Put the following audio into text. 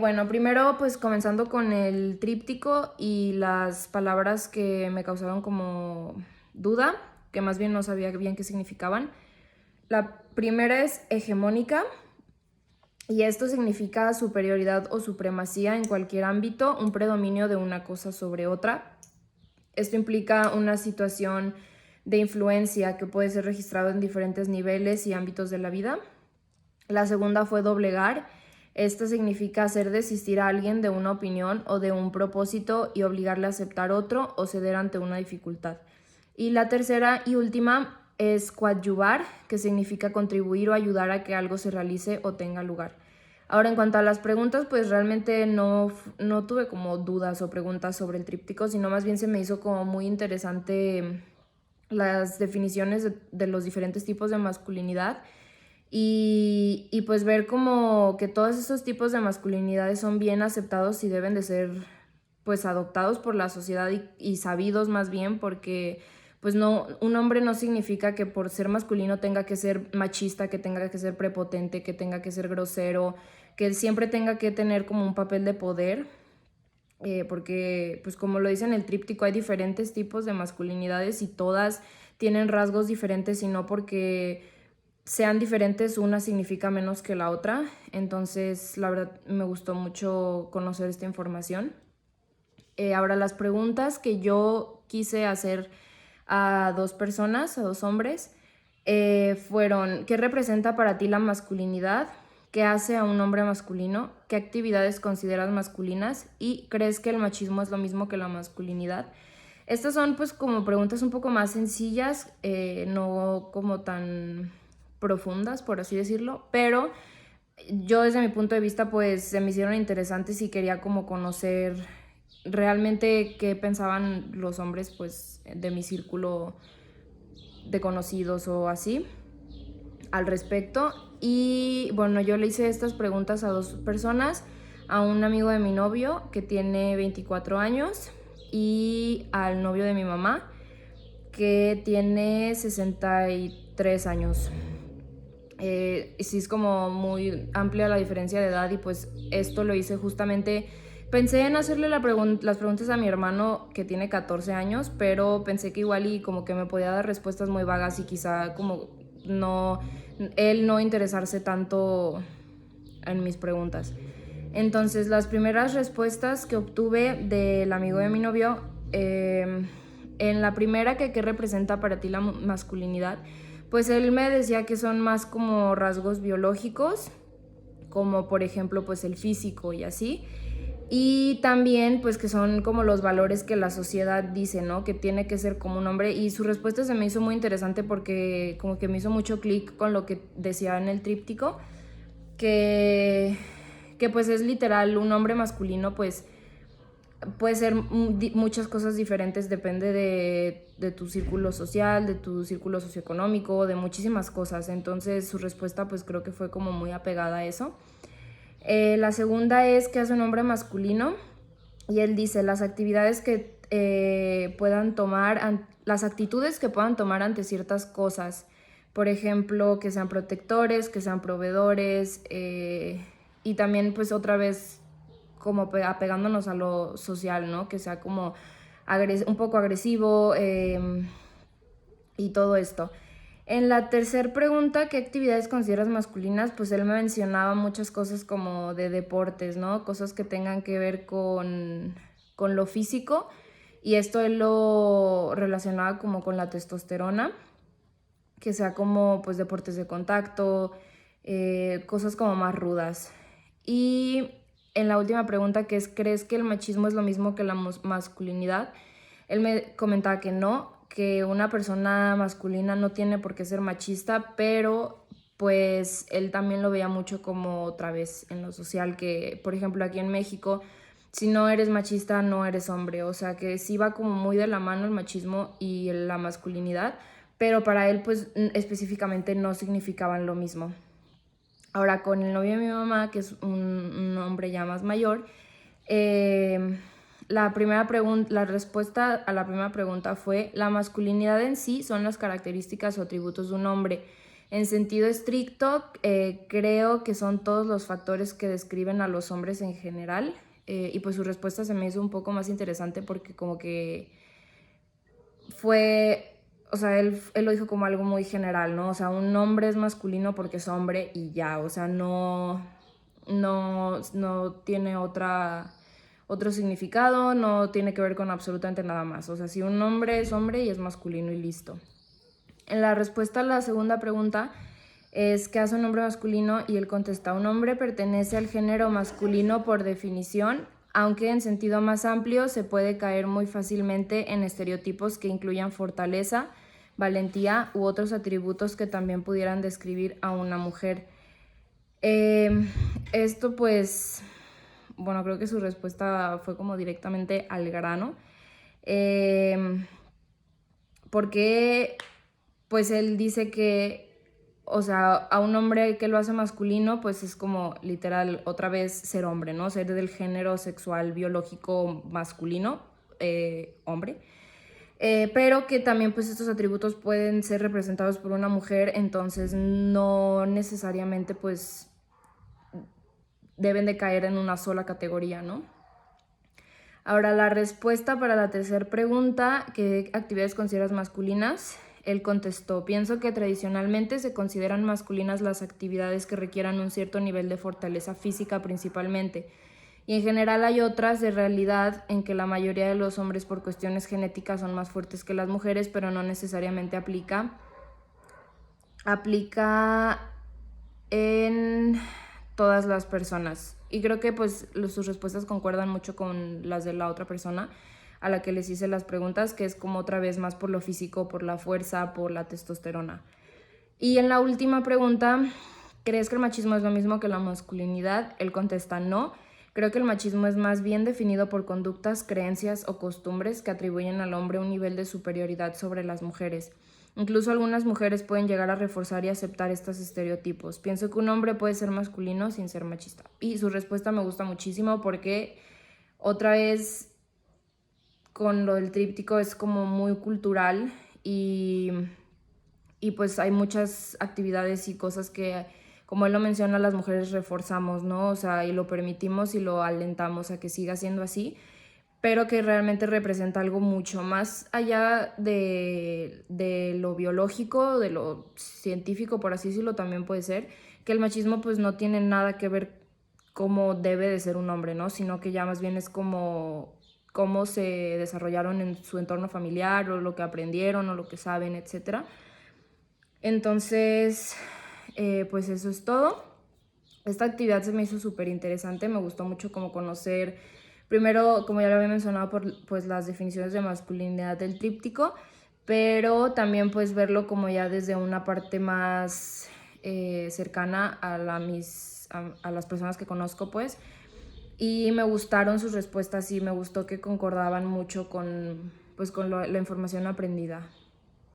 Bueno, primero pues comenzando con el tríptico y las palabras que me causaron como duda, que más bien no sabía bien qué significaban. La primera es hegemónica y esto significa superioridad o supremacía en cualquier ámbito, un predominio de una cosa sobre otra. Esto implica una situación de influencia que puede ser registrado en diferentes niveles y ámbitos de la vida. La segunda fue doblegar. Esto significa hacer desistir a alguien de una opinión o de un propósito y obligarle a aceptar otro o ceder ante una dificultad. Y la tercera y última es coadyuvar, que significa contribuir o ayudar a que algo se realice o tenga lugar. Ahora, en cuanto a las preguntas, pues realmente no tuve como dudas o preguntas sobre el tríptico, sino más bien se me hizo como muy interesante las definiciones de los diferentes tipos de masculinidad y pues ver como que todos esos tipos de masculinidades son bien aceptados y deben de ser pues adoptados por la sociedad y sabidos más bien porque pues no, un hombre no significa que por ser masculino tenga que ser machista, que tenga que ser prepotente, que tenga que ser grosero, que siempre tenga que tener como un papel de poder, porque pues como lo dice en el tríptico hay diferentes tipos de masculinidades y todas tienen rasgos diferentes y no porque sean diferentes una significa menos que la otra. Entonces la verdad me gustó mucho conocer esta información. Ahora las preguntas que yo quise hacer a dos personas, a dos hombres, fueron: ¿qué representa para ti la masculinidad? ¿Qué hace a un hombre masculino? ¿Qué actividades consideras masculinas? ¿Y crees que el machismo es lo mismo que la masculinidad? Estas son pues como preguntas un poco más sencillas, no como tan profundas, por así decirlo, pero yo desde mi punto de vista pues se me hicieron interesantes y quería como conocer realmente qué pensaban los hombres pues de mi círculo de conocidos o así al respecto. Y bueno, yo le hice estas preguntas a dos personas, a un amigo de mi novio que tiene 24 años y al novio de mi mamá que tiene 63 años. Sí es como muy amplia la diferencia de edad y pues esto lo hice justamente. Pensé en hacerle las preguntas a mi hermano que tiene 14 años, pero pensé que igual y como que me podía dar respuestas muy vagas y quizá como no, él no interesarse tanto en mis preguntas. Entonces las primeras respuestas que obtuve del amigo de mi novio, en la primera que qué representa para ti la masculinidad, pues él me decía que son más como rasgos biológicos, como por ejemplo pues el físico y así. Y también pues que son como los valores que la sociedad dice, ¿no? Que tiene que ser como un hombre. Y su respuesta se me hizo muy interesante porque como que me hizo mucho clic con lo que decía en el tríptico, que, que pues es literal un hombre masculino pues puede ser muchas cosas diferentes, depende de tu círculo social, de tu círculo socioeconómico, de muchísimas cosas. Entonces su respuesta pues creo que fue como muy apegada a eso. La segunda es que hace un hombre masculino y él dice las actividades que puedan tomar, las actitudes que puedan tomar ante ciertas cosas. Por ejemplo, que sean protectores, que sean proveedores, y también pues otra vez como apegándonos a lo social, ¿no? Que sea como un poco agresivo, y todo esto. En la tercera pregunta, ¿qué actividades consideras masculinas? Pues él me mencionaba muchas cosas como de deportes, ¿no? Cosas que tengan que ver con lo físico. Y esto él lo relacionaba como con la testosterona, que sea como pues deportes de contacto, cosas como más rudas. Y en la última pregunta, que es, ¿crees que el machismo es lo mismo que la masculinidad? Él me comentaba que no, que una persona masculina no tiene por qué ser machista, pero pues él también lo veía mucho como otra vez en lo social, que por ejemplo aquí en México, si no eres machista no eres hombre, o sea que sí va como muy de la mano el machismo y la masculinidad, pero para él pues específicamente no significaban lo mismo. Ahora con el novio de mi mamá, que es un hombre ya más mayor, la respuesta a la primera pregunta fue: la masculinidad en sí son las características o atributos de un hombre. En sentido estricto, creo que son todos los factores que describen a los hombres en general. Y pues su respuesta se me hizo un poco más interesante porque como que fue, o sea, él lo dijo como algo muy general, ¿no? O sea, un hombre es masculino porque es hombre y ya, o sea, no tiene otro significado, no tiene que ver con absolutamente nada más. O sea, si un hombre es hombre y es masculino y listo. En la respuesta a la segunda pregunta es ¿qué hace un hombre masculino? Y él contesta, un hombre pertenece al género masculino por definición, aunque en sentido más amplio se puede caer muy fácilmente en estereotipos que incluyan fortaleza, valentía u otros atributos que también pudieran describir a una mujer. Esto pues, bueno, creo que su respuesta fue como directamente al grano. Porque pues él dice que, o sea, a un hombre que lo hace masculino, pues es como literal otra vez ser hombre, ¿no? Ser del género sexual biológico masculino, hombre. Pero que también pues estos atributos pueden ser representados por una mujer, entonces no necesariamente pues deben de caer en una sola categoría, ¿no? Ahora, la respuesta para la tercera pregunta, ¿qué actividades consideras masculinas? Él contestó, pienso que tradicionalmente se consideran masculinas las actividades que requieran un cierto nivel de fortaleza física principalmente. Y en general hay otras de realidad en que la mayoría de los hombres por cuestiones genéticas son más fuertes que las mujeres, pero no necesariamente aplica en todas las personas. Y creo que pues sus respuestas concuerdan mucho con las de la otra persona a la que les hice las preguntas, que es como otra vez más por lo físico, por la fuerza, por la testosterona. Y en la última pregunta, ¿crees que el machismo es lo mismo que la masculinidad? Él contesta no. Creo que el machismo es más bien definido por conductas, creencias o costumbres que atribuyen al hombre un nivel de superioridad sobre las mujeres. Incluso algunas mujeres pueden llegar a reforzar y aceptar estos estereotipos. Pienso que un hombre puede ser masculino sin ser machista. Y su respuesta me gusta muchísimo porque otra vez con lo del tríptico es como muy cultural y pues hay muchas actividades y cosas que, como él lo menciona, las mujeres reforzamos, ¿no? O sea, y lo permitimos y lo alentamos a que siga siendo así, pero que realmente representa algo mucho más allá de lo biológico, de lo científico, por así decirlo, también puede ser, que el machismo pues no tiene nada que ver cómo debe de ser un hombre, ¿no? Sino que ya más bien es como cómo se desarrollaron en su entorno familiar o lo que aprendieron o lo que saben, etcétera. Entonces, pues eso es todo. Esta actividad se me hizo súper interesante, me gustó mucho como conocer, primero, como ya lo había mencionado, por pues las definiciones de masculinidad del tríptico, pero también pues verlo como ya desde una parte más cercana a las personas que conozco, pues. Y me gustaron sus respuestas y me gustó que concordaban mucho con, pues, con la información aprendida.